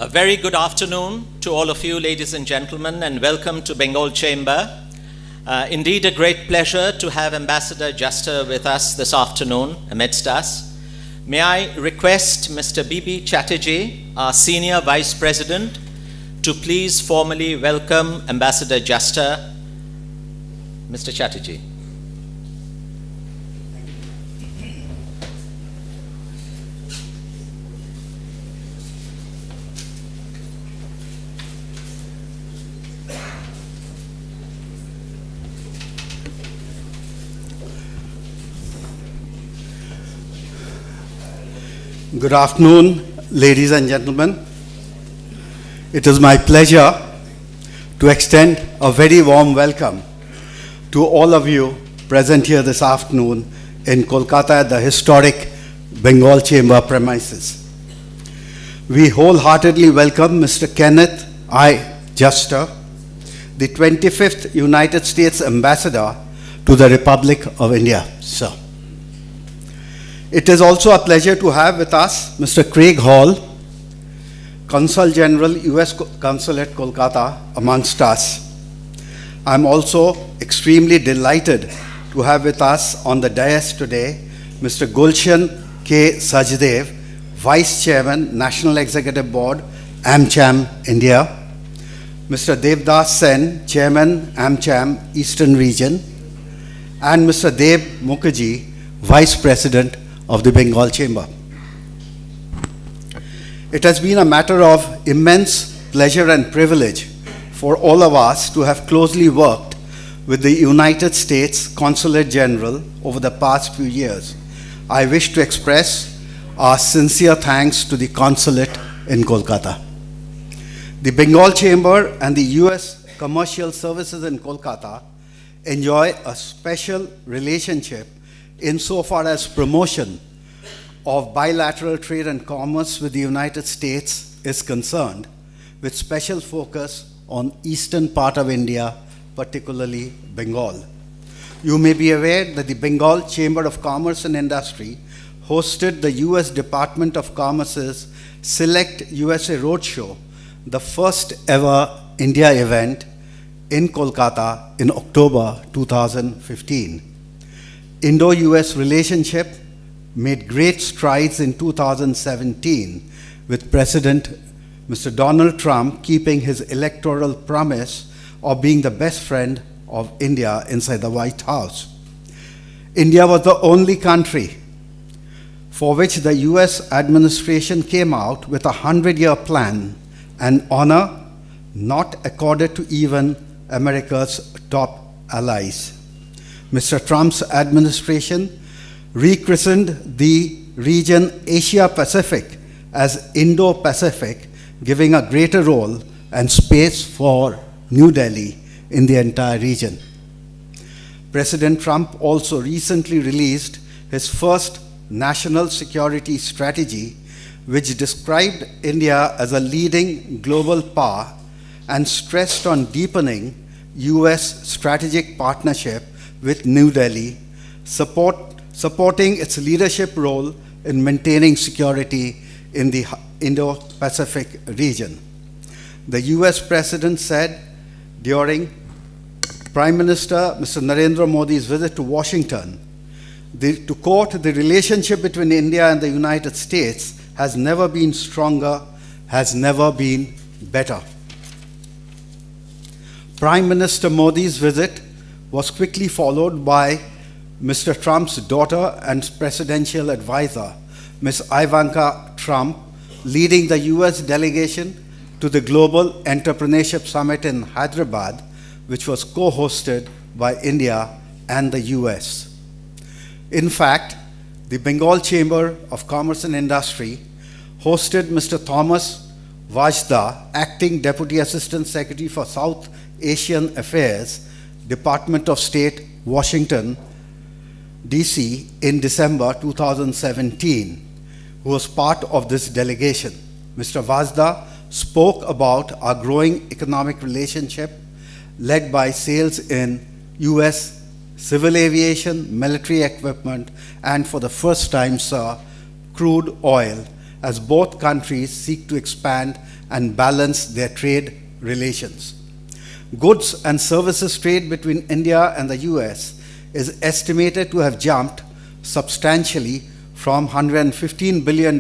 A very good afternoon to all of you, ladies and gentlemen, and welcome to Bengal Chamber. Indeed, a great pleasure to have Ambassador Juster with us this afternoon amidst us. May I request Mr. B.B. Chatterjee, our Senior Vice President, to please formally welcome Ambassador Juster. Mr. Chatterjee. Good afternoon, ladies and gentlemen. It is my pleasure to extend a very warm welcome to all of you present here this afternoon in Kolkata at the historic Bengal Chamber premises. We wholeheartedly welcome Mr. Kenneth I. Juster, the 25th United States Ambassador to the Republic of India, sir. It is also a pleasure to have with us Mr. Craig Hall, Consul General, U.S. Consulate, Kolkata, amongst us. I'm also extremely delighted to have with us on the dais today Mr. Gulshan K. Sajdev, Vice Chairman, National Executive Board, AmCham, India, Mr. Devdas Sen, Chairman, AmCham, Eastern Region, and Mr. Dev Mukherjee, Vice President of the Bengal Chamber. It has been a matter of immense pleasure and privilege for all of us to have closely worked with the United States Consulate General over the past few years. I wish to express our sincere thanks to the Consulate in Kolkata. The Bengal Chamber and the U.S. Commercial Services in Kolkata enjoy a special relationship insofar as promotion of bilateral trade and commerce with the United States is concerned, with special focus on eastern part of India, particularly Bengal. You may be aware that the Bengal Chamber of Commerce and Industry hosted the U.S. Department of Commerce's Select USA Roadshow, the first ever India event in Kolkata in October 2015. Indo-US relationship made great strides in 2017 with President Mr. Donald Trump keeping his electoral promise of being the best friend of India inside the White House. India was the only country for which the US administration came out with a 100-year plan, an honor not accorded to even America's top allies. Mr. Trump's administration rechristened the region Asia-Pacific as Indo-Pacific, giving a greater role and space for New Delhi in the entire region. President Trump also recently released his first national security strategy, which described India as a leading global power and stressed on deepening US strategic partnership with New Delhi, supporting its leadership role in maintaining security in the Indo-Pacific region. The US President said during Prime Minister Mr. Narendra Modi's visit to Washington, to quote, "The relationship between India and the United States has never been stronger, has never been better." Prime Minister Modi's visit was quickly followed by Mr. Trump's daughter and presidential advisor, Ms. Ivanka Trump, leading the US delegation to the Global Entrepreneurship Summit in Hyderabad, which was co-hosted by India and the US. In fact, the Bengal Chamber of Commerce and Industry hosted Mr. Thomas Vajda, Acting Deputy Assistant Secretary for South Asian Affairs, Department of State, Washington, D.C. in December 2017, who was part of this delegation. Mr. Vajda spoke about our growing economic relationship led by sales in U.S. civil aviation, military equipment, and for the first time, sir, crude oil, as both countries seek to expand and balance their trade relations. Goods and services trade between India and the US is estimated to have jumped substantially from $115 billion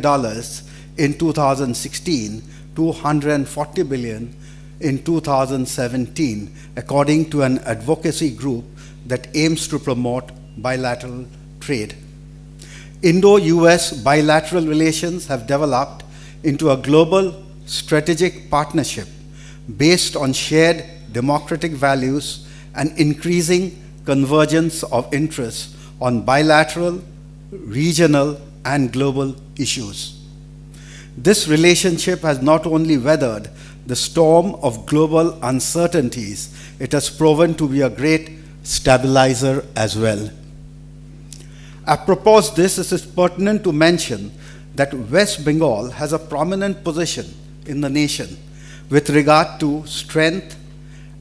in 2016 to $140 billion in 2017, according to an advocacy group that aims to promote bilateral trade. Indo-US bilateral relations have developed into a global strategic partnership based on shared democratic values and increasing convergence of interests on bilateral, regional, and global issues. This relationship has not only weathered the storm of global uncertainties, it has proven to be a great stabilizer as well. Apropos this, it is pertinent to mention that West Bengal has a prominent position in the nation with regard to strength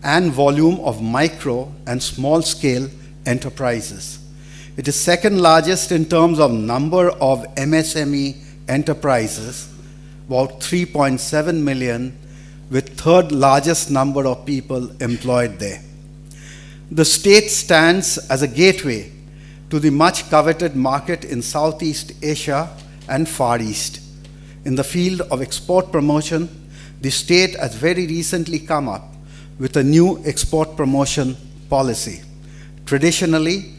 and volume of micro and small scale enterprises. It is second largest in terms of number of MSME enterprises, about 3.7 million, with third largest number of people employed there. The state stands as a gateway to the much coveted market in Southeast Asia and Far East. In the field of export promotion, the state has very recently come up with a new export promotion policy. Traditionally,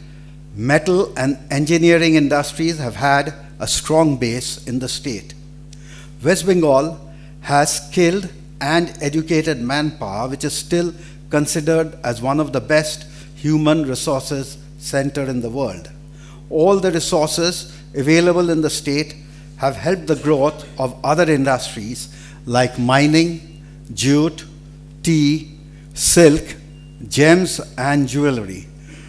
metal and engineering industries have had a strong base in the state. West Bengal has skilled and educated manpower, which is still considered as one of the best human resources center in the world. All the resources available in the state have helped the growth of other industries like mining, jute, tea, silk, gems, and jewelry,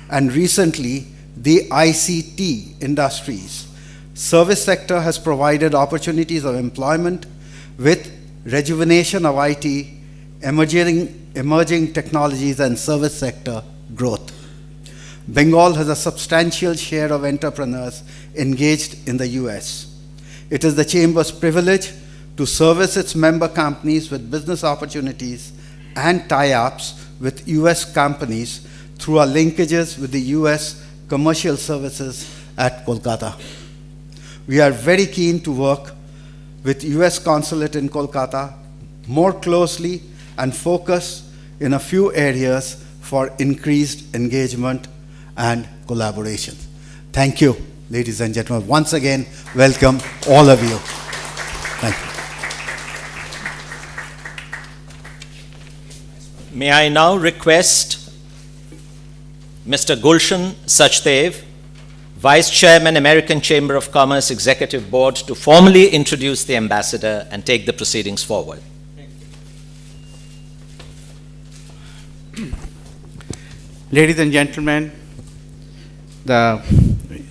and recently the ICT industries. Service sector has provided opportunities of employment with rejuvenation of IT, emerging technologies, and service sector growth. Bengal has a substantial share of entrepreneurs engaged in the US. It is the Chamber's privilege to service its member companies with business opportunities and tie-ups with US companies through our linkages with the US commercial services at Kolkata. We are very keen to work with US Consulate in Kolkata more closely and focus in a few areas for increased engagement and collaboration. Thank you, ladies and gentlemen. Once again, welcome all of you. Thank you. May I now request Mr. Gulshan Sachdev, Vice Chairman, American Chamber of Commerce Executive Board, to formally introduce the ambassador and take the proceedings forward. Ladies and gentlemen, the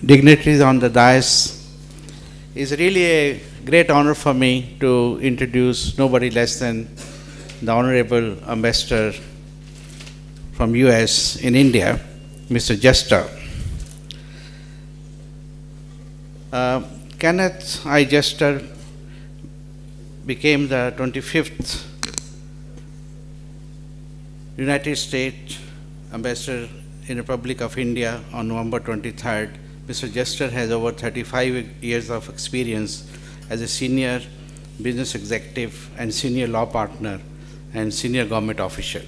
dignitaries on the dais, it's really a great honor for me to introduce nobody less than the Honorable Ambassador from US in India, Mr. Jester. Kenneth I. Jester became the 25th United States Ambassador in Republic of India on November 23rd. Mr. Jester has over 35 years of experience as a senior business executive and senior law partner and senior government official.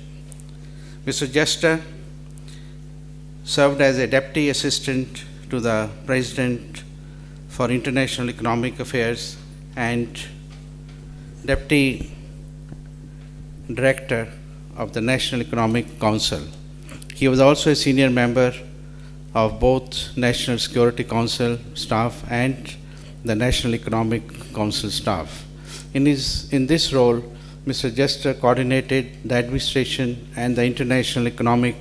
Mr. Jester served as a Deputy Assistant to the President for International Economic Affairs and Deputy Director of the National Economic Council. He was also a senior member of both National Security Council staff and the National Economic Council staff. In this role, Mr. Jester coordinated the administration and the international economic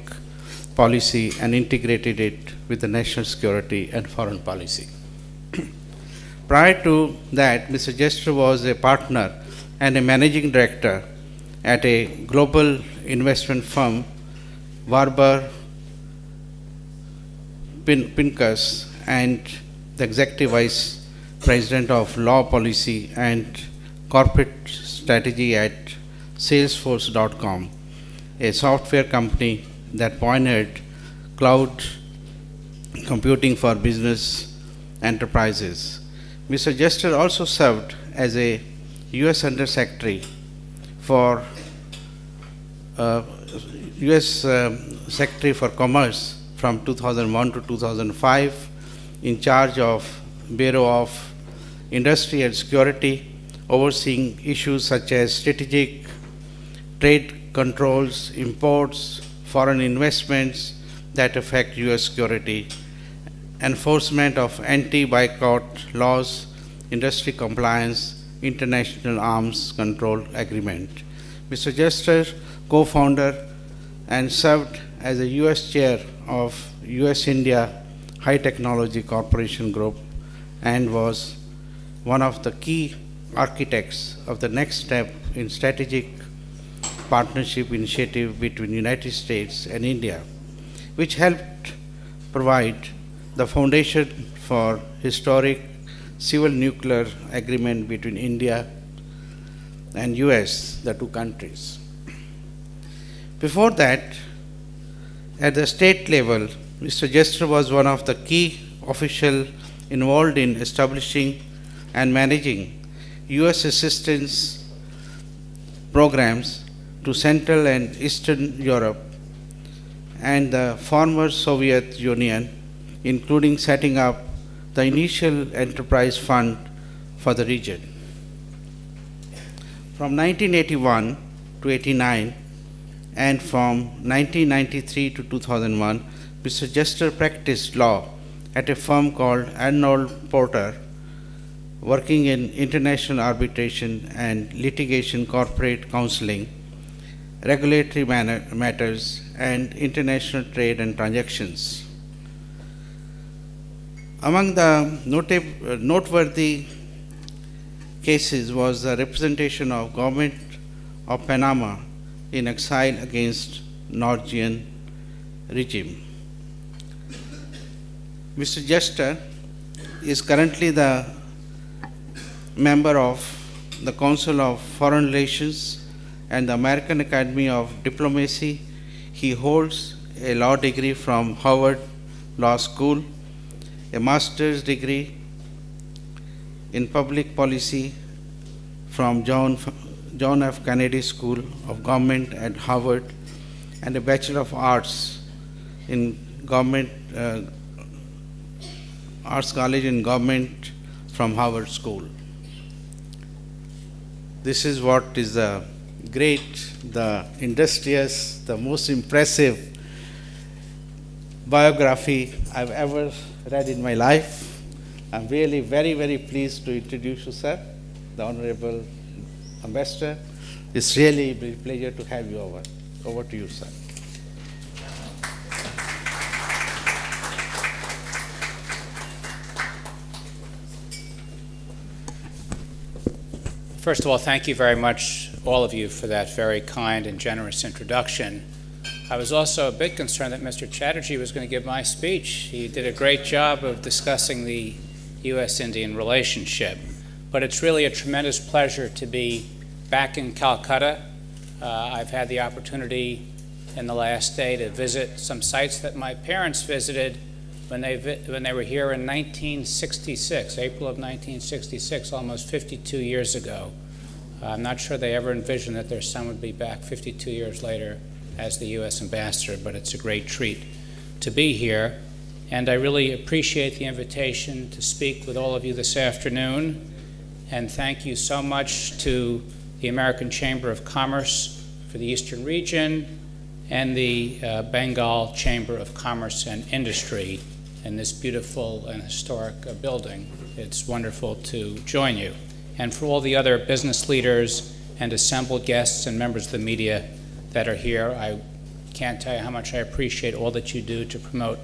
policy and integrated it with the national security and foreign policy. Prior to that, Mr. Jester was a partner and a managing director at a global investment firm, Warburg Pincus, and the executive vice President of Law Policy and Corporate Strategy at Salesforce.com, a software company that pioneered cloud computing for business enterprises. Mr. Jester also served as a U.S. Undersecretary for U.S. Secretary for Commerce from 2001 to 2005, in charge of Bureau of Industry and Security, overseeing issues such as strategic trade controls, imports, foreign investments that affect U.S. security, enforcement of anti-boycott laws, industry compliance, international arms control agreement. Mr. Jester, co-founder and served as a U.S. chair of U.S.-India High Technology Corporation Group and was one of the key architects of the next step in strategic partnership initiative between United States and India, which helped provide the foundation for historic civil nuclear agreement between India and US, the two countries. Before that, at the state level, Mr. Jester was one of the key officials involved in establishing and managing US assistance programs to Central and Eastern Europe and the former Soviet Union, including setting up the initial enterprise fund for the region. From 1981 to 89 and from 1993 to 2001, Mr. Jester practiced law at a firm called Arnold Porter, working in international arbitration and litigation, corporate counseling, regulatory matters, and international trade and transactions. Among the noteworthy cases was the representation of government of Panama in exile against Norwegian regime. Mr. Jester is currently the member of the Council of Foreign Relations and the American Academy of Diplomacy. He holds a law degree from Harvard Law School, a master's degree in public policy from John F. Kennedy School of Government at Harvard, and a Bachelor of Arts in Government Arts College in Government from Harvard School. This is what is the great, the industrious, the most impressive biography I've ever read in my life. I'm really very, very pleased to introduce you, sir, the Honorable Ambassador. It's really a pleasure to have you over. Over to you, sir. First of all, thank you very much, all of you, for that very kind and generous introduction. I was also a bit concerned that Mr. Chatterjee was going to give my speech. He did a great job of discussing the U.S.-Indian relationship. But it's really a tremendous pleasure to be back in Calcutta. I've had the opportunity in the last day to visit some sites that my parents visited when they were here in 1966, April of 1966, almost 52 years ago. I'm not sure they ever envisioned that their son would be back 52 years later as the U.S. ambassador, but it's a great treat to be here. And I really appreciate the invitation to speak with all of you this afternoon. And thank you so much to the American Chamber of Commerce for the Eastern region and the Bengal Chamber of Commerce and Industry in this beautiful and historic building. It's wonderful to join you. And for all the other business leaders and assembled guests and members of the media that are here, I can't tell you how much I appreciate all that you do to promote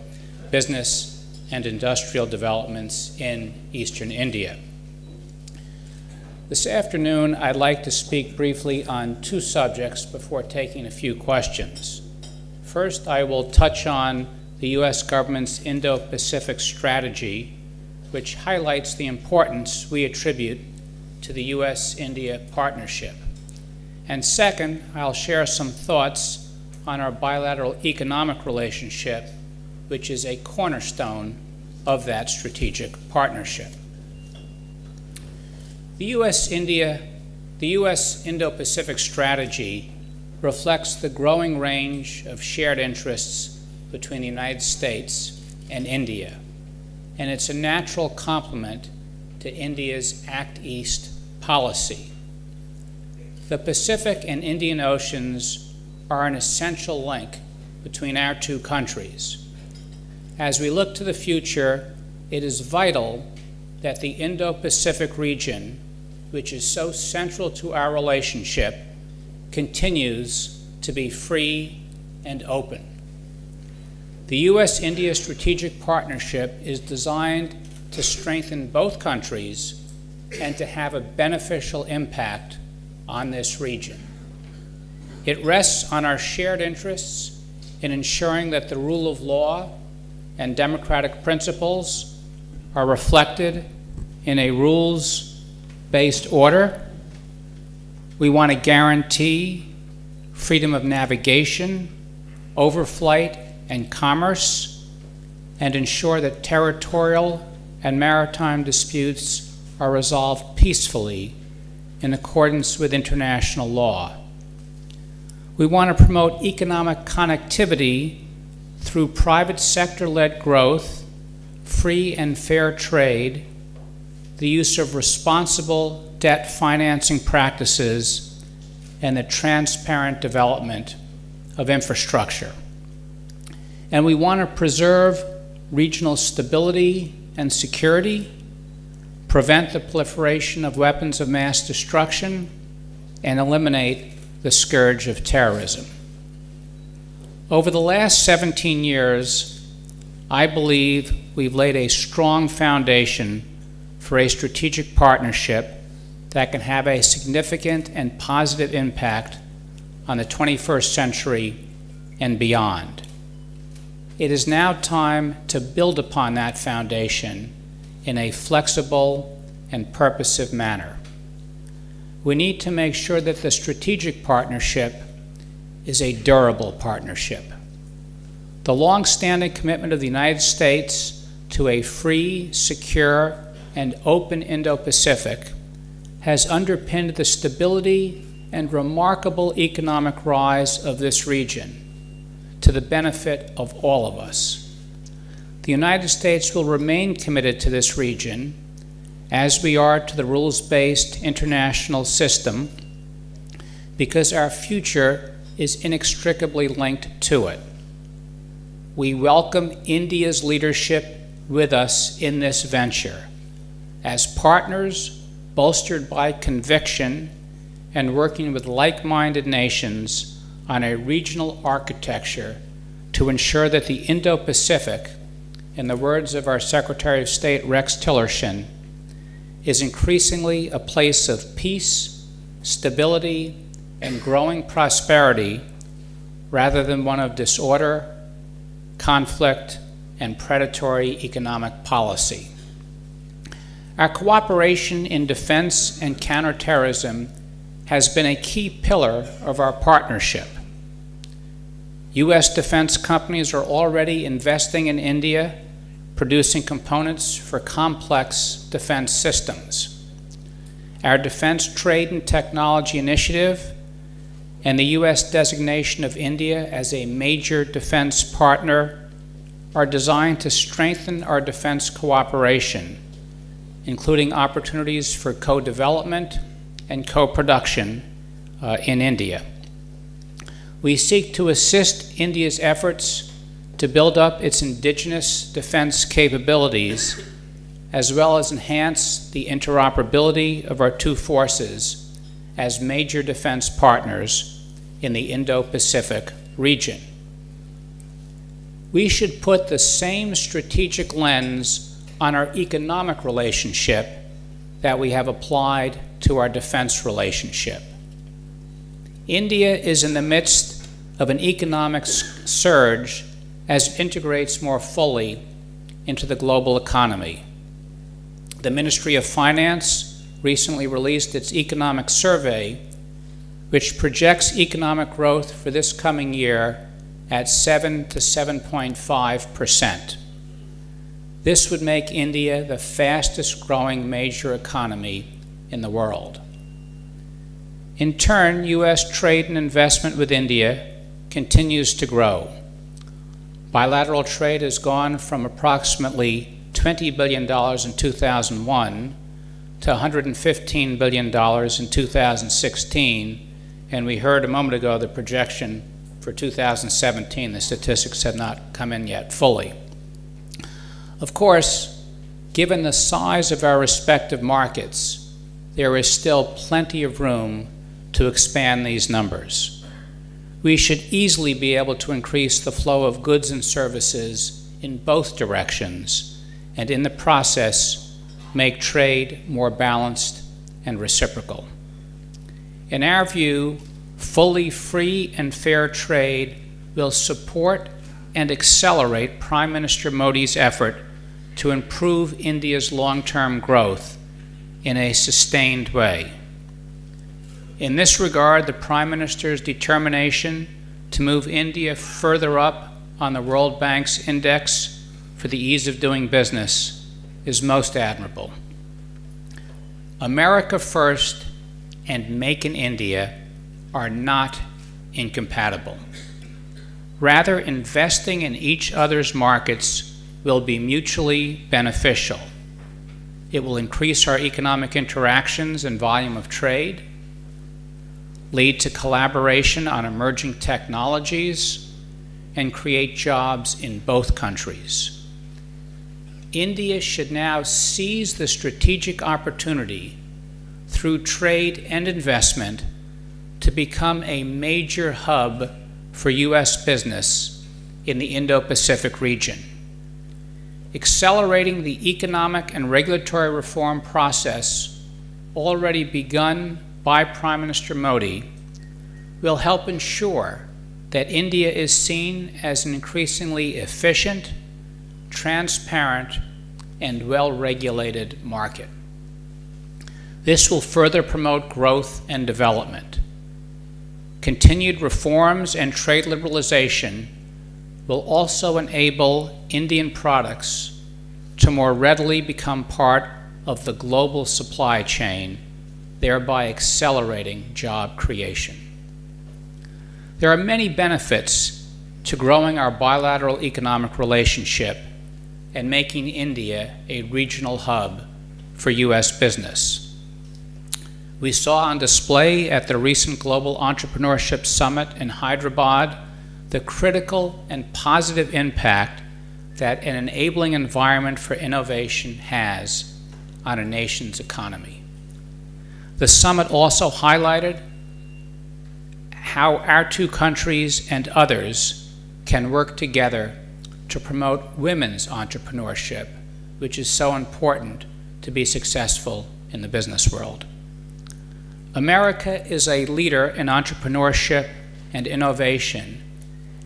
business and industrial developments in Eastern India. This afternoon, I'd like to speak briefly on two subjects before taking a few questions. First, I will touch on the U.S. government's Indo-Pacific strategy, which highlights the importance we attribute to the U.S.-India partnership. And second, I'll share some thoughts on our bilateral economic relationship, which is a cornerstone of that strategic partnership. The U.S. Indo-Pacific strategy reflects the growing range of shared interests between the United States and India, and it's a natural complement to India's Act East policy. The Pacific and Indian Oceans are an essential link between our two countries. As we look to the future, it is vital that the Indo-Pacific region, which is so central to our relationship, continues to be free and open. The U.S.-India strategic partnership is designed to strengthen both countries and to have a beneficial impact on this region. It rests on our shared interests in ensuring that the rule of law and democratic principles are reflected in a rules-based order. We want to guarantee freedom of navigation, overflight, and commerce, and ensure that territorial and maritime disputes are resolved peacefully in accordance with international law. We want to promote economic connectivity through private sector-led growth, free and fair trade, the use of responsible debt financing practices, and the transparent development of infrastructure. And we want to preserve regional stability and security, prevent the proliferation of weapons of mass destruction, and eliminate the scourge of terrorism. Over the last 17 years, I believe we've laid a strong foundation for a strategic partnership that can have a significant and positive impact on the 21st century and beyond. It is now time to build upon that foundation in a flexible and purposive manner. We need to make sure that the strategic partnership is a durable partnership. The long-standing commitment of the United States to a free, secure, and open Indo-Pacific has underpinned the stability and remarkable economic rise of this region to the benefit of all of us. The United States will remain committed to this region as we are to the rules-based international system because our future is inextricably linked to it. We welcome India's leadership with us in this venture as partners bolstered by conviction and working with like-minded nations on a regional architecture to ensure that the Indo-Pacific, in the words of our Secretary of State Rex Tillerson, is increasingly a place of peace, stability, and growing prosperity rather than one of disorder, conflict, and predatory economic policy. Our cooperation in defense and counterterrorism has been a key pillar of our partnership. U.S. defense companies are already investing in India, producing components for complex defense systems. Our Defense Trade and Technology Initiative and the U.S. designation of India as a major defense partner are designed to strengthen our defense cooperation, including opportunities for co-development and co-production in India. We seek to assist India's efforts to build up its indigenous defense capabilities, as well as enhance the interoperability of our two forces as major defense partners in the Indo-Pacific region. We should put the same strategic lens on our economic relationship that we have applied to our defense relationship. India is in the midst of an economic surge as it integrates more fully into the global economy. The Ministry of Finance recently released its economic survey, which projects economic growth for this coming year at 7 to 7.5%. This would make India the fastest growing major economy in the world. In turn, U.S. trade and investment with India continues to grow. Bilateral trade has gone from approximately $20 billion in 2001 to $115 billion in 2016, and we heard a moment ago the projection for 2017. The statistics have not come in yet fully. Of course, given the size of our respective markets, there is still plenty of room to expand these numbers. We should easily be able to increase the flow of goods and services in both directions, and in the process, make trade more balanced and reciprocal. In our view, fully free and fair trade will support and accelerate Prime Minister Modi's effort to improve India's long-term growth in a sustained way. In this regard, the Prime Minister's determination to move India further up on the World Bank's index for the ease of doing business is most admirable. America First and Make in India are not incompatible. Rather, investing in each other's markets will be mutually beneficial. It will increase our economic interactions and volume of trade, lead to collaboration on emerging technologies, and create jobs in both countries. India should now seize the strategic opportunity through trade and investment to become a major hub for U.S. business in the Indo-Pacific region. Accelerating the economic and regulatory reform process already begun by Prime Minister Modi will help ensure that India is seen as an increasingly efficient, transparent, and well-regulated market. This will further promote growth and development. Continued reforms and trade liberalization will also enable Indian products to more readily become part of the global supply chain, thereby accelerating job creation. There are many benefits to growing our bilateral economic relationship and making India a regional hub for U.S. business. We saw on display at the recent Global Entrepreneurship Summit in Hyderabad the critical and positive impact that an enabling environment for innovation has on a nation's economy. The summit also highlighted how our two countries and others can work together to promote women's entrepreneurship, which is so important to be successful in the business world. America is a leader in entrepreneurship and innovation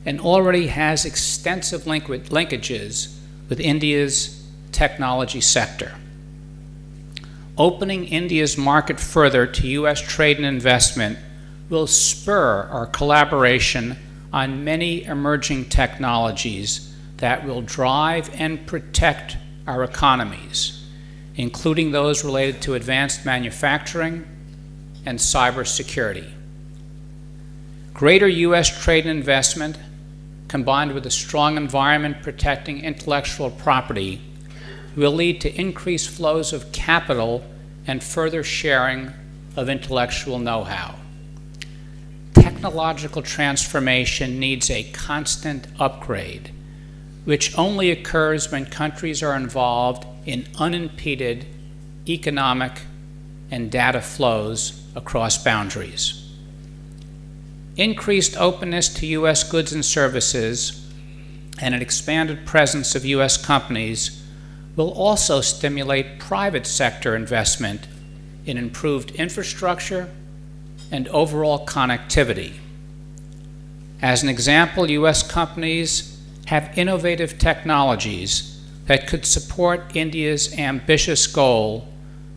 and already has extensive linkages with India's technology sector. Opening India's market further to U.S. trade and investment will spur our collaboration on many emerging technologies that will drive and protect our economies, including those related to advanced manufacturing and cybersecurity. Greater U.S. trade and investment, combined with a strong environment protecting intellectual property, will lead to increased flows of capital and further sharing of intellectual know-how. Technological transformation needs a constant upgrade, which only occurs when countries are involved in unimpeded economic and data flows across boundaries. Increased openness to U.S. goods and services and an expanded presence of U.S. companies will also stimulate private sector investment in improved infrastructure and overall connectivity. As an example, U.S. companies have innovative technologies that could support India's ambitious goal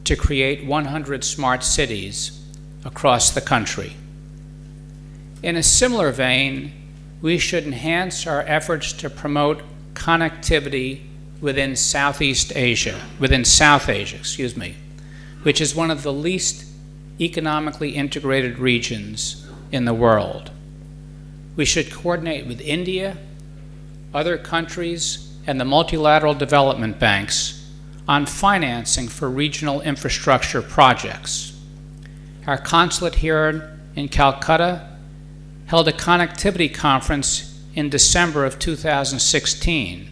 to create 100 smart cities across the country. In a similar vein, we should enhance our efforts to promote connectivity within South Asia, which is one of the least economically integrated regions in the world. We should coordinate with India, other countries, and the multilateral development banks on financing for regional infrastructure projects. Our consulate here in Calcutta held a connectivity conference in December of 2016,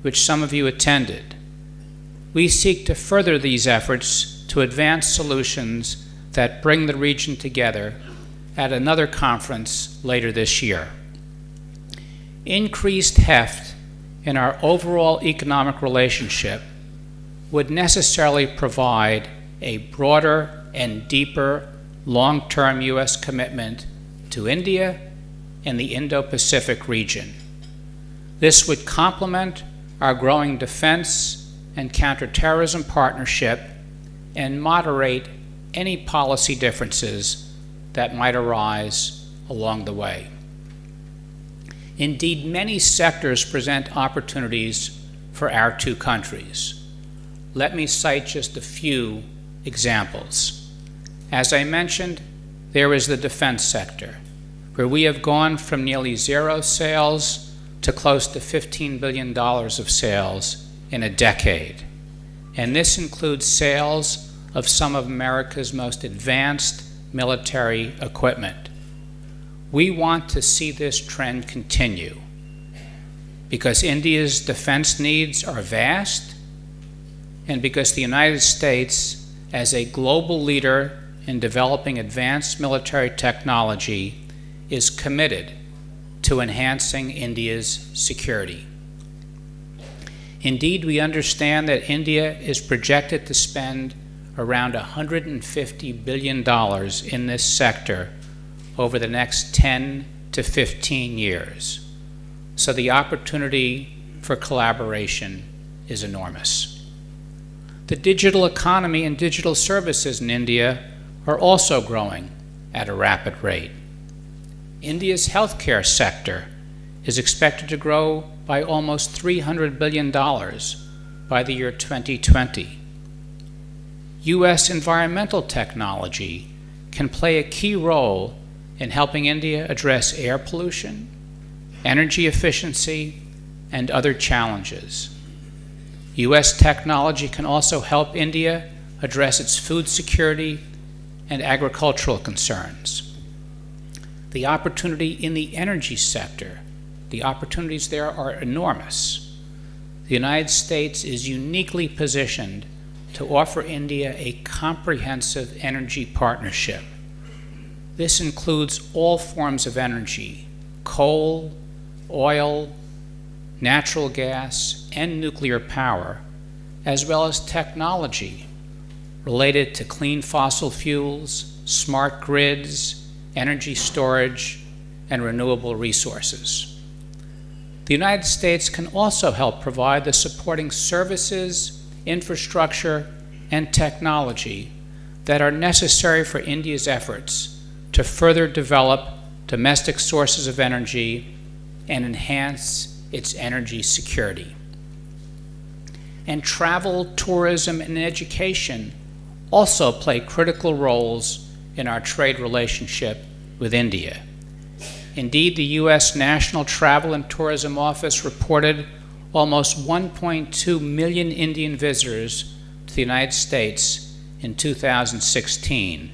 which some of you attended. We seek to further these efforts to advance solutions that bring the region together at another conference later this year. Increased heft in our overall economic relationship would necessarily provide a broader and deeper long-term U.S. commitment to India and the Indo-Pacific region. This would complement our growing defense and counterterrorism partnership and moderate any policy differences that might arise along the way. Indeed, many sectors present opportunities for our two countries. Let me cite just a few examples. As I mentioned, there is the defense sector, where we have gone from nearly zero sales to close to $15 billion of sales in a decade. And this includes sales of some of America's most advanced military equipment. We want to see this trend continue because India's defense needs are vast and because the United States, as a global leader in developing advanced military technology, is committed to enhancing India's security. Indeed, we understand that India is projected to spend around $150 billion in this sector over the next 10 to 15 years. So the opportunity for collaboration is enormous. The digital economy and digital services in India are also growing at a rapid rate. India's healthcare sector is expected to grow by almost $300 billion by the year 2020. U.S. environmental technology can play a key role in helping India address air pollution, energy efficiency, and other challenges. U.S. technology can also help India address its food security and agricultural concerns. The opportunity in the energy sector, the opportunities there are enormous. The United States is uniquely positioned to offer India a comprehensive energy partnership. This includes all forms of energy: coal, oil, natural gas, and nuclear power, as well as technology related to clean fossil fuels, smart grids, energy storage, and renewable resources. The United States can also help provide the supporting services, infrastructure, and technology that are necessary for India's efforts to further develop domestic sources of energy and enhance its energy security. And travel, tourism, and education also play critical roles in our trade relationship with India. Indeed, the U.S. National Travel and Tourism Office reported almost 1.2 million Indian visitors to the United States in 2016,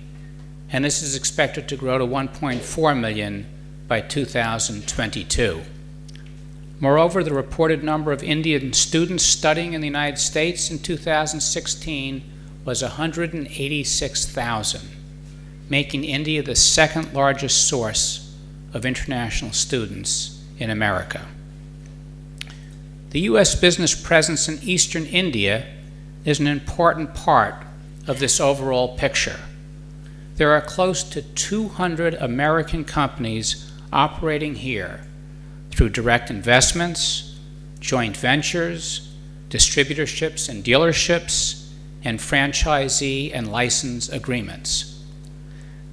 and this is expected to grow to 1.4 million by 2022. Moreover, the reported number of Indian students studying in the United States in 2016 was 186,000, making India the second largest source of international students in America. The U.S. business presence in eastern India is an important part of this overall picture. There are close to 200 American companies operating here through direct investments, joint ventures, distributorships and dealerships, and franchisee and license agreements.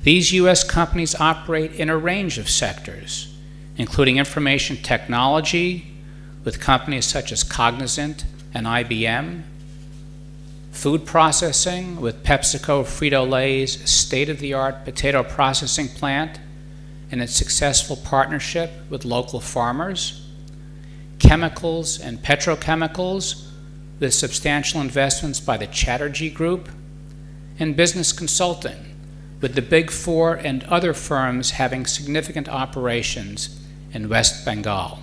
These U.S. companies operate in a range of sectors, including information technology with companies such as Cognizant and IBM, food processing with PepsiCo Frito-Lay's state-of-the-art potato processing plant and its successful partnership with local farmers, chemicals and petrochemicals with substantial investments by the Chatterjee Group, and business consulting with the Big Four and other firms having significant operations in West Bengal.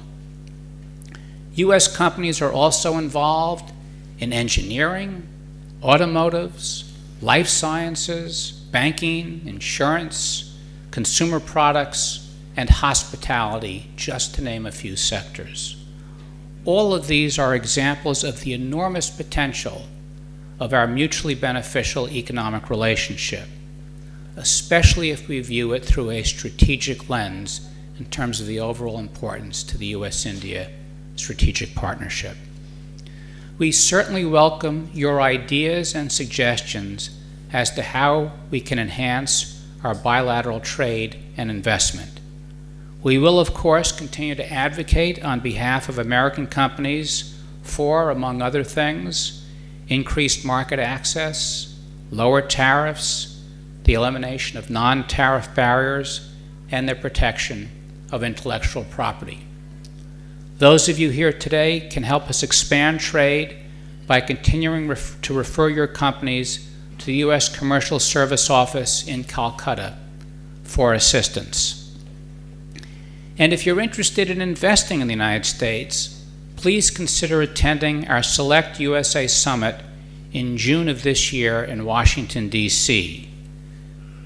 U.S. companies are also involved in engineering, automotives, life sciences, banking, insurance, consumer products, and hospitality, just to name a few sectors. All of these are examples of the enormous potential of our mutually beneficial economic relationship, especially if we view it through a strategic lens in terms of the overall importance to the U.S.-India strategic partnership. We certainly welcome your ideas and suggestions as to how we can enhance our bilateral trade and investment. We will, of course, continue to advocate on behalf of American companies for, among other things, increased market access, lower tariffs, the elimination of non-tariff barriers, and the protection of intellectual property. Those of you here today can help us expand trade by continuing to refer your companies to the U.S. Commercial Service Office in Calcutta for assistance. And if you're interested in investing in the United States, please consider attending our Select USA Summit in June of this year in Washington, D.C.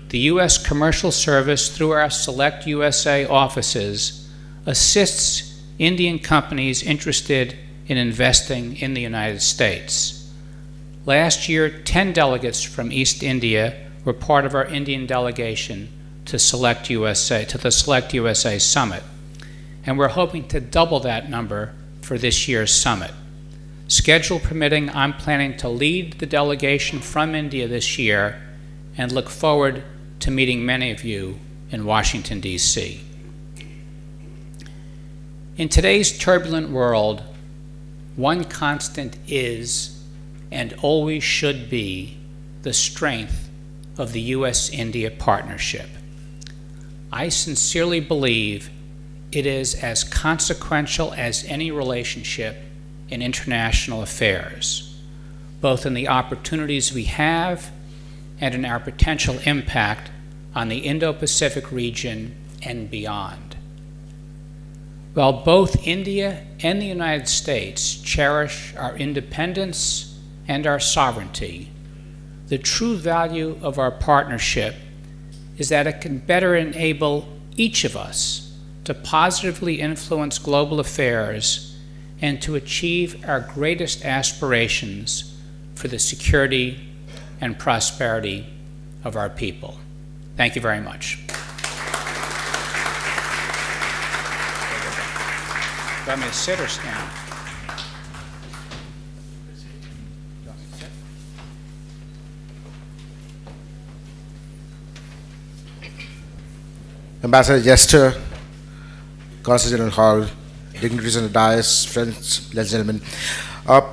The U.S. Commercial Service, through our Select USA offices, assists Indian companies interested in investing in the United States. Last year, 10 delegates from East India were part of our Indian delegation to the Select USA Summit, and we're hoping to double that number for this year's summit. Schedule permitting, I'm planning to lead the delegation from India this year and look forward to meeting many of you in Washington, D.C. In today's turbulent world, one constant is and always should be the strength of the U.S.-India partnership. I sincerely believe it is as consequential as any relationship in international affairs, both in the opportunities we have and in our potential impact on the Indo-Pacific region and beyond. While both India and the United States cherish our independence and our sovereignty, the true value of our partnership is that it can better enable each of us to positively influence global affairs and to achieve our greatest aspirations for the security and prosperity of our people. Thank you very much. Do you want me to sit or stand? Ambassador Jester, Consul General Hall, dignitaries on the dais, friends, ladies and gentlemen.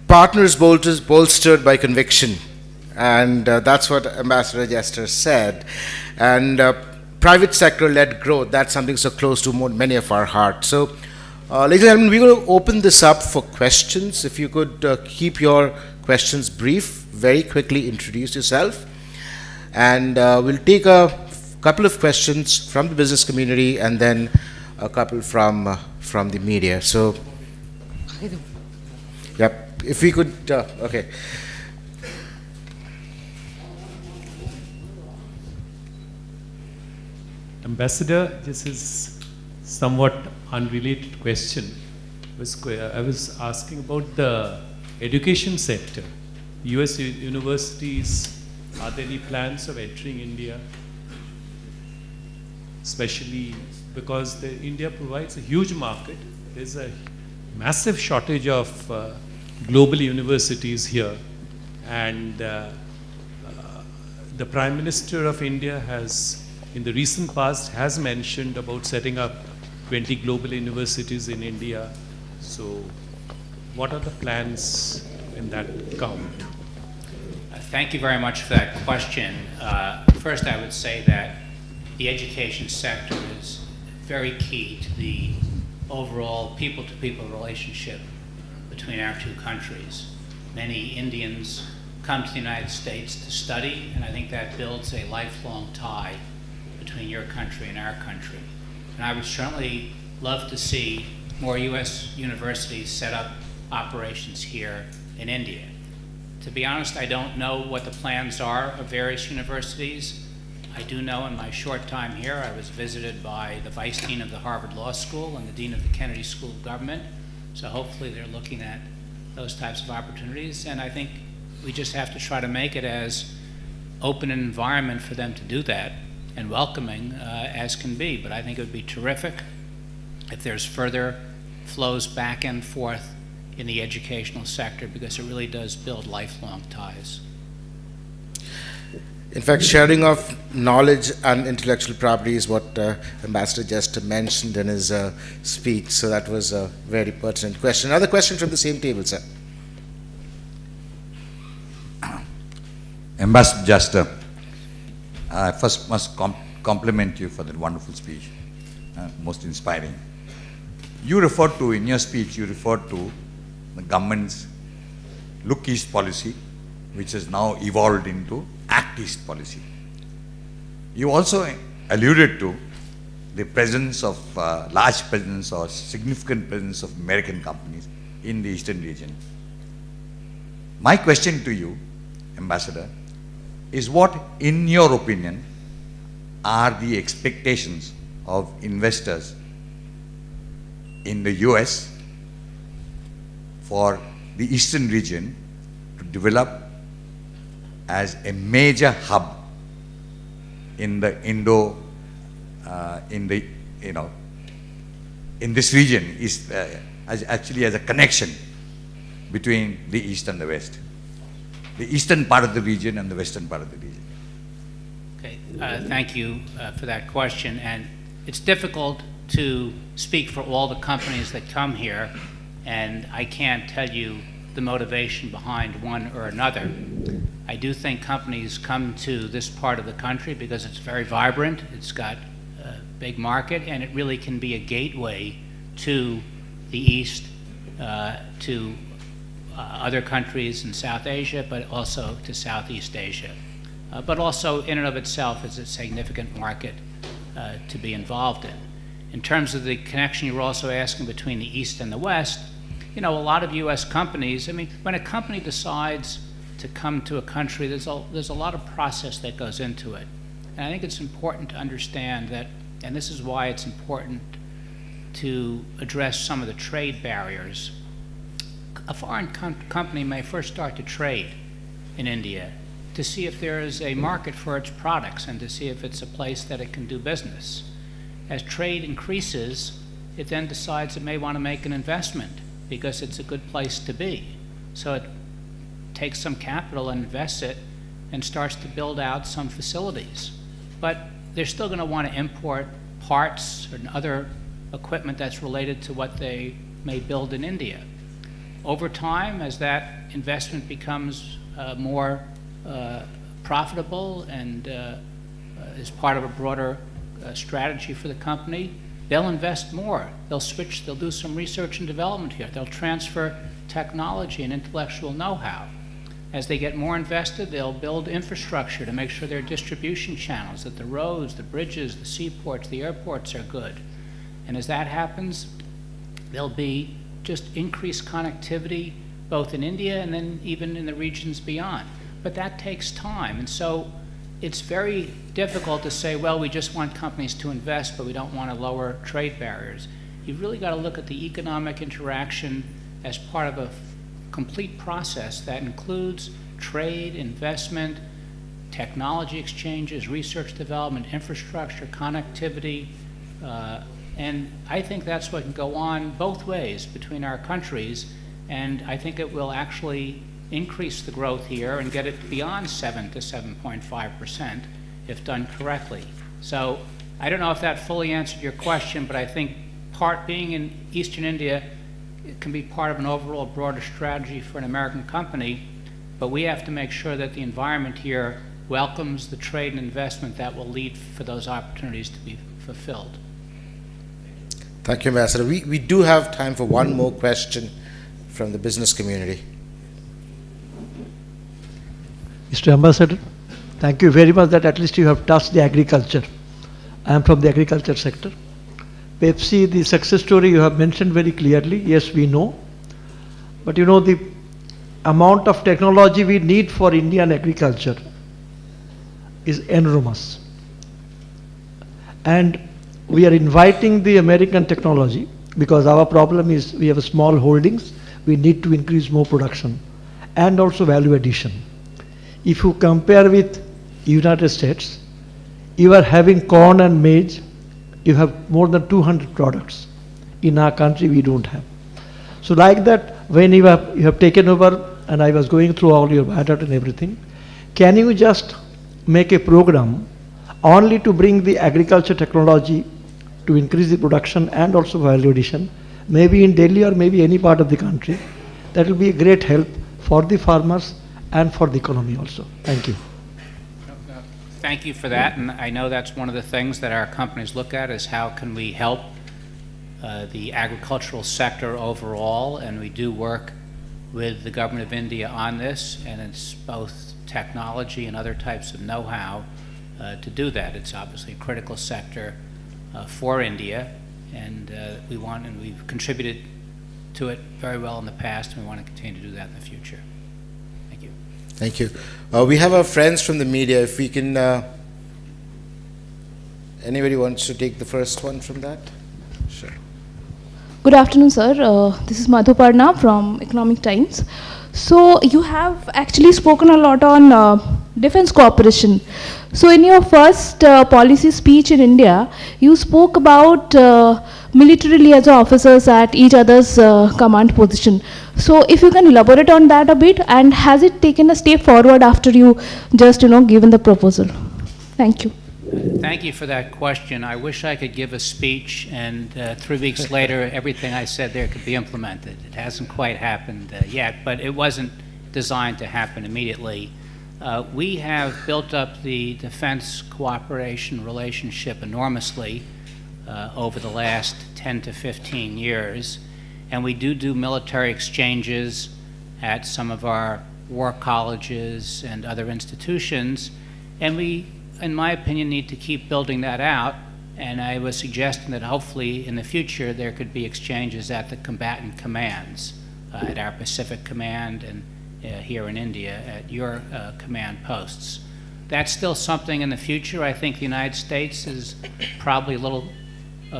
Partners bolstered by conviction, and that's what Ambassador Jester said. And private sector-led growth, that's something so close to many of our hearts. So, ladies and gentlemen, we're going to open this up for questions. If you could keep your questions brief, very quickly introduce yourself. And we'll take a couple of questions from the business community and then a couple from the media. So, yep, if we could, okay. Ambassador, this is somewhat unrelated question. I was asking about the education sector. US universities, are there any plans of entering India? Especially because India provides a huge market. There's a massive shortage of global universities here. And the Prime Minister of India has, in the recent past, has mentioned about setting up 20 global universities in India. So what are the plans in that count? Thank you very much for that question. First, I would say that the education sector is very key to the overall people-to-people relationship between our two countries. Many Indians come to the United States to study, and I think that builds a lifelong tie between your country and our country. And I would certainly love to see more U.S. universities set up operations here in India. To be honest, I don't know what the plans are of various universities. I do know in my short time here, I was visited by the Vice Dean of the Harvard Law School and the Dean of the Kennedy School of Government. So hopefully they're looking at those types of opportunities. And I think we just have to try to make it as open an environment for them to do that and welcoming as can be. But I think it would be terrific if there's further flows back and forth in the educational sector, because it really does build lifelong ties. In fact, sharing of knowledge and intellectual property is what Ambassador Jester mentioned in his speech. So that was a very pertinent question. Another question from the same table, sir. Ambassador Jester, I first must compliment you for that wonderful speech, most inspiring. You referred to, in your speech, you referred to the government's Look East policy, which has now evolved into Act East policy. You also alluded to the presence of, large presence or significant presence of American companies in the eastern region. My question to you, Ambassador, is what, in your opinion, are the expectations of investors in the US for the eastern region to develop as a major hub in the in this region, is actually as a connection between the east and the west, the eastern part of the region and the western part of the region. Okay, thank you for that question. And it's difficult to speak for all the companies that come here, and I can't tell you the motivation behind one or another. I do think companies come to this part of the country because it's very vibrant, it's got a big market, and it really can be a gateway to the East, to other countries in South Asia, but also to Southeast Asia. But also in and of itself is a significant market to be involved in. In terms of the connection you were also asking between the East and the West, you know, a lot of U.S. companies, I mean, when a company decides to come to a country, there's a lot of process that goes into it. And I think it's important to understand that, and this is why it's important to address some of the trade barriers. A foreign company may first start to trade in India to see if there is a market for its products and to see if it's a place that it can do business. As trade increases, it then decides it may want to make an investment because it's a good place to be. So it takes some capital and invests it and starts to build out some facilities. But they're still going to want to import parts and other equipment that's related to what they may build in India. Over time, as that investment becomes more profitable and is part of a broader strategy for the company, they'll invest more. They'll switch, they'll do some research and development here. They'll transfer technology and intellectual know-how. As they get more invested, they'll build infrastructure to make sure there are distribution channels, that the roads, the bridges, the seaports, the airports are good. And as that happens, there'll be just increased connectivity both in India and then even in the regions beyond. But that takes time. And so it's very difficult to say, well, we just want companies to invest, but we don't want to lower trade barriers. You've really got to look at the economic interaction as part of a complete process that includes trade, investment, technology exchanges, research development, infrastructure, connectivity, and I think that's what can go on both ways between our countries, and I think it will actually increase the growth here and get it beyond 7 to 7.5% if done correctly. So I don't know if that fully answered your question, but I think being in Eastern India, it can be part of an overall broader strategy for an American company, but we have to make sure that the environment here welcomes the trade and investment that will lead for those opportunities to be fulfilled. Thank you, Ambassador. We do have time for one more question from the business community. Mr. Ambassador, thank you very much that at least you have touched the agriculture. I am from the agriculture sector. Pepsi, the success story you have mentioned very clearly. Yes, we know. But you know, the amount of technology we need for Indian agriculture is enormous. And we are inviting the American technology because our problem is we have small holdings. We need to increase more production and also value addition. If you compare with United States, you are having corn and maize, you have more than 200 products. In our country, we don't have. So like that, when you have taken over, and I was going through all your biodata and everything, can you just make a program only to bring the agriculture technology to increase the production and also value addition, maybe in Delhi or maybe any part of the country? That will be a great help for the farmers and for the economy also. Thank you. Thank you for that, and I know that's one of the things that our companies look at is how can we help the agricultural sector overall, and we do work with the government of India on this, and it's both technology and other types of know-how to do that. It's obviously a critical sector for India, and we've contributed to it very well in the past, and we want to continue to do that in the future. Thank you. Thank you. We have our friends from the media. If we can, anybody wants to take the first one from that? Sure. Good afternoon, sir. This is Madhuparna from Economic Times. So you have actually spoken a lot on defense cooperation. So in your first policy speech in India, you spoke about military liaison officers at each other's command position. So if you can elaborate on that a bit, and has it taken a step forward after you just given the proposal? Thank you. Thank you for that question. I wish I could give a speech and 3 weeks later everything I said there could be implemented. It hasn't quite happened yet, but it wasn't designed to happen immediately. We have built up the defense cooperation relationship enormously over the last 10 to 15 years, and we do military exchanges at some of our war colleges and other institutions, and we, in my opinion, need to keep building that out. And I was suggesting that hopefully in the future there could be exchanges at the combatant commands, at our Pacific Command and here in India at your command posts. That's still something in the future. I think the United States is probably a little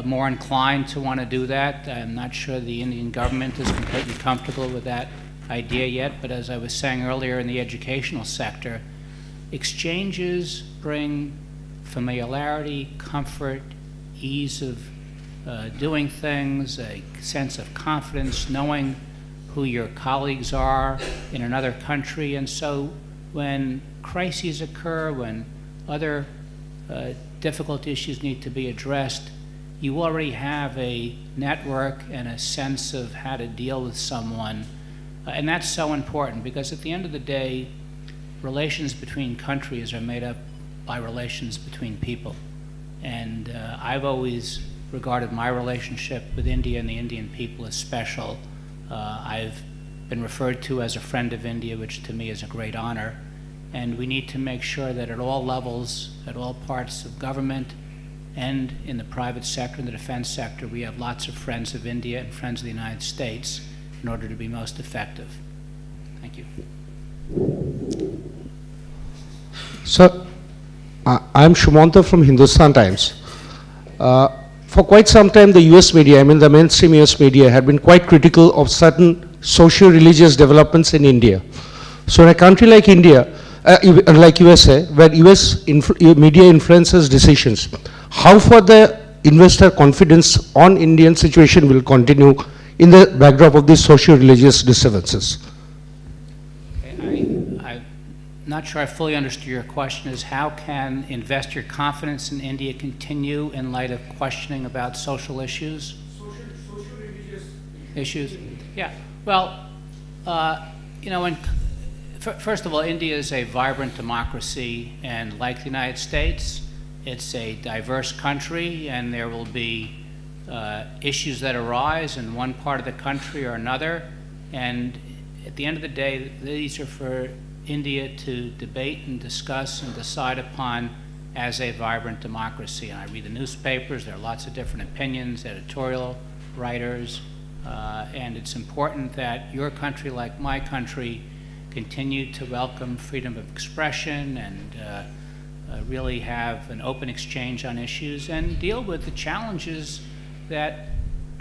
more inclined to want to do that. I'm not sure the Indian government is completely comfortable with that idea yet, but as I was saying earlier in the educational sector, exchanges bring familiarity, comfort, ease of doing things, a sense of confidence, knowing who your colleagues are in another country. And so when crises occur, when other difficult issues need to be addressed, you already have a network and a sense of how to deal with someone. And that's so important, because at the end of the day, relations between countries are made up by relations between people. And I've always regarded my relationship with India and the Indian people as special. I've been referred to as a friend of India, which to me is a great honor. And we need to make sure that at all levels, at all parts of government, and in the private sector, in the defense sector, we have lots of friends of India and friends of the United States in order to be most effective. Thank you. Sir, I'm Shumanta from Hindustan Times. For quite some time, the US media, the mainstream US media, had been quite critical of certain socio-religious developments in India. So in a country like India, like USA, where US media influences decisions, how far the investor confidence on Indian situation will continue in the backdrop of these socio-religious disturbances? I'm not sure I fully understood your question. Is how can investor confidence in India continue in light of questioning about social issues? Social-religious issues? Yeah. Well, first of all, India is a vibrant democracy, and like the United States, it's a diverse country, and there will be issues that arise in one part of the country or another. And at the end of the day, these are for India to debate and discuss and decide upon as a vibrant democracy. And I read the newspapers, there are lots of different opinions, editorial writers, and it's important that your country, like my country, continue to welcome freedom of expression and really have an open exchange on issues and deal with the challenges that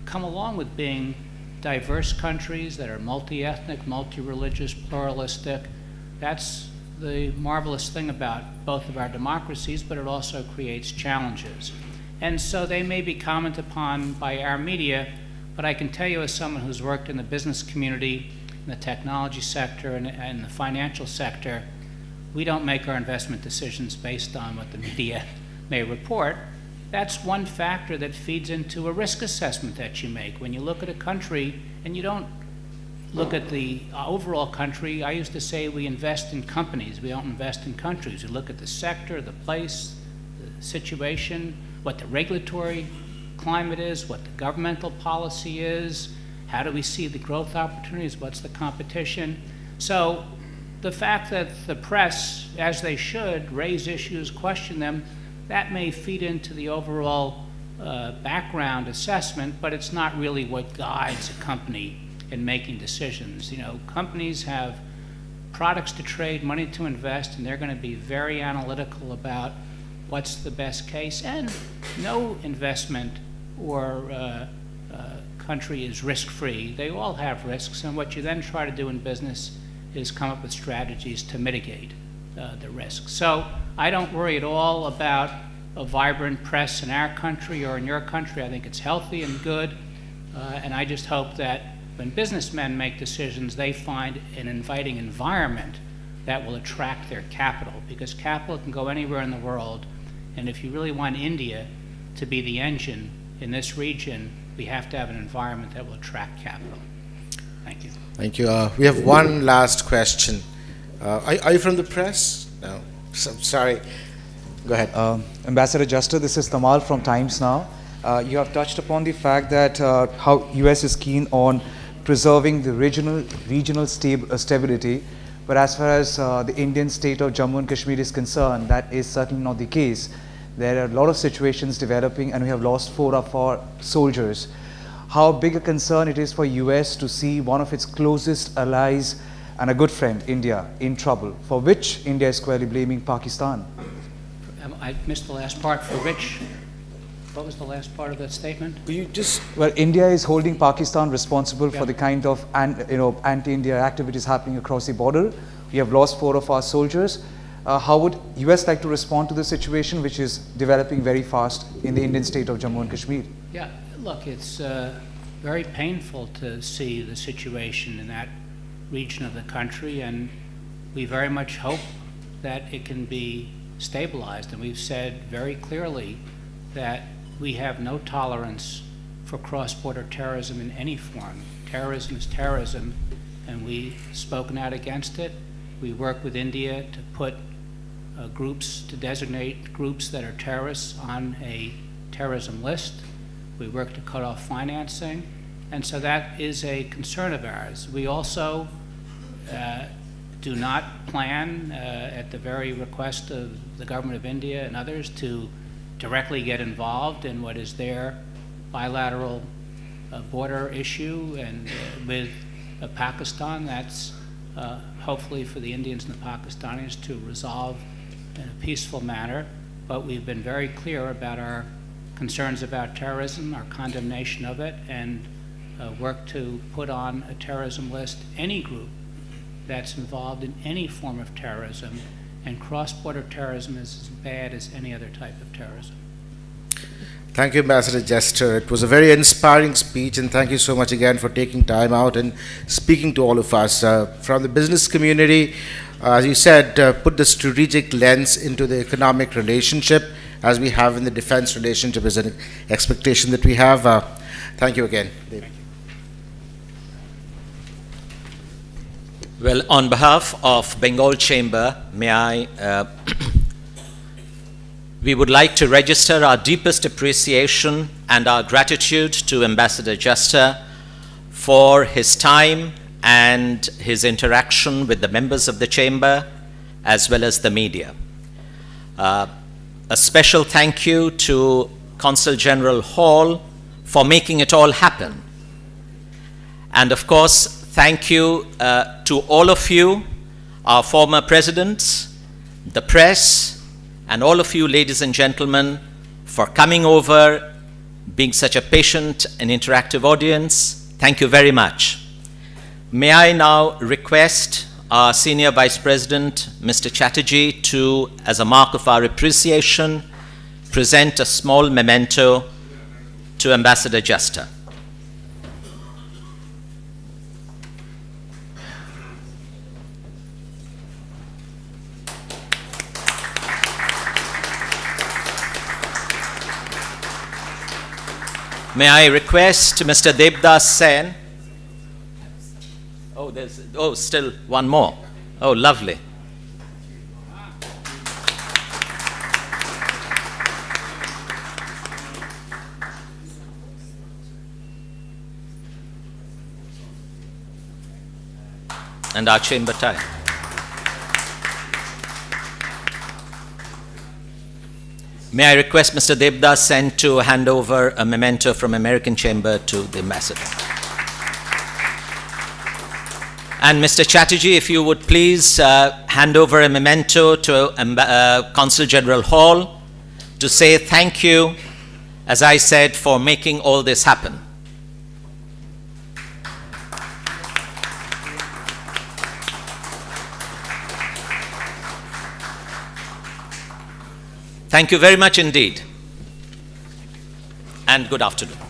come along with being diverse countries that are multi-ethnic, multi-religious, pluralistic. That's the marvelous thing about both of our democracies, but it also creates challenges. And so they may be commented upon by our media, but I can tell you as someone who's worked in the business community, in the technology sector, and the financial sector, we don't make our investment decisions based on what the media may report. That's one factor that feeds into a risk assessment that you make. When you look at a country and you don't look at the overall country, I used to say we invest in companies, we don't invest in countries. We look at the sector, the place, the situation, what the regulatory climate is, what the governmental policy is, how do we see the growth opportunities, what's the competition. So the fact that the press, as they should, raise issues, question them, that may feed into the overall background assessment, but it's not really what guides a company in making decisions. Companies have products to trade, money to invest, and they're going to be very analytical about what's the best case. And no investment or country is risk-free. They all have risks, and what you then try to do in business is come up with strategies to mitigate the risk. So I don't worry at all about a vibrant press in our country or in your country. I think it's healthy and good, and I just hope that when businessmen make decisions, they find an inviting environment that will attract their capital, because capital can go anywhere in the world, and if you really want India to be the engine in this region, we have to have an environment that will attract capital. Thank you. Thank you. We have one last question. Are you from the press? No. Sorry. Go ahead. Ambassador Juster, this is Tamal from Times Now. You have touched upon the fact that how US is keen on preserving the regional stability, but as far as the Indian state of Jammu and Kashmir is concerned, that is certainly not the case. There are a lot of situations developing, and we have lost 4 of our soldiers. How big a concern it is for US to see one of its closest allies and a good friend, India, in trouble, for which India is squarely blaming Pakistan. I missed the last part. For which? What was the last part of that statement? Well, India is holding Pakistan responsible for the kind of anti-India activities happening across the border. We have lost 4 of our soldiers. How would US like to respond to the situation, which is developing very fast in the Indian state of Jammu and Kashmir? Yeah, look, it's very painful to see the situation in that region of the country, and we very much hope that it can be stabilized. And we've said very clearly that we have no tolerance for cross-border terrorism in any form. Terrorism is terrorism, and we've spoken out against it. We work with India to put to designate groups that are terrorists on a terrorism list. We work to cut off financing, and so that is a concern of ours. We also do not plan, at the very request of the government of India and others, to directly get involved in what is their bilateral border issue and with Pakistan. That's hopefully for the Indians and the Pakistanis to resolve in a peaceful manner, but we've been very clear about our concerns about terrorism, our condemnation of it, and work to put on a terrorism list any group that's involved in any form of terrorism, and cross-border terrorism is as bad as any other type of terrorism. Thank you, Ambassador Jester. It was a very inspiring speech, and thank you so much again for taking time out and speaking to all of us. From the business community, as you said, put the strategic lens into the economic relationship as we have in the defense relationship is an expectation that we have. Thank you again. Well, on behalf of Bengal Chamber, may I we would like to register our deepest appreciation and our gratitude to Ambassador Jester for his time and his interaction with the members of the Chamber as well as the media. A special thank you to Consul General Hall for making it all happen. And of course, thank you to all of you, our former presidents, the press, and all of you, ladies and gentlemen, for coming over, being such a patient and interactive audience. Thank you very much. May I now request our Senior Vice President, Mr. Chatterjee, to, as a mark of our appreciation, present a small memento to Ambassador Jester. May I request Mr. Devdas Sen? Oh, there's still one more. Oh, lovely. And our chamber tie. May I request Mr. Devdas Sen to hand over a memento from American Chamber to the ambassador. And Mr. Chatterjee, if you would please hand over a memento to Consul General Hall to say thank you, as I said, for making all this happen. Thank you very much indeed, and good afternoon.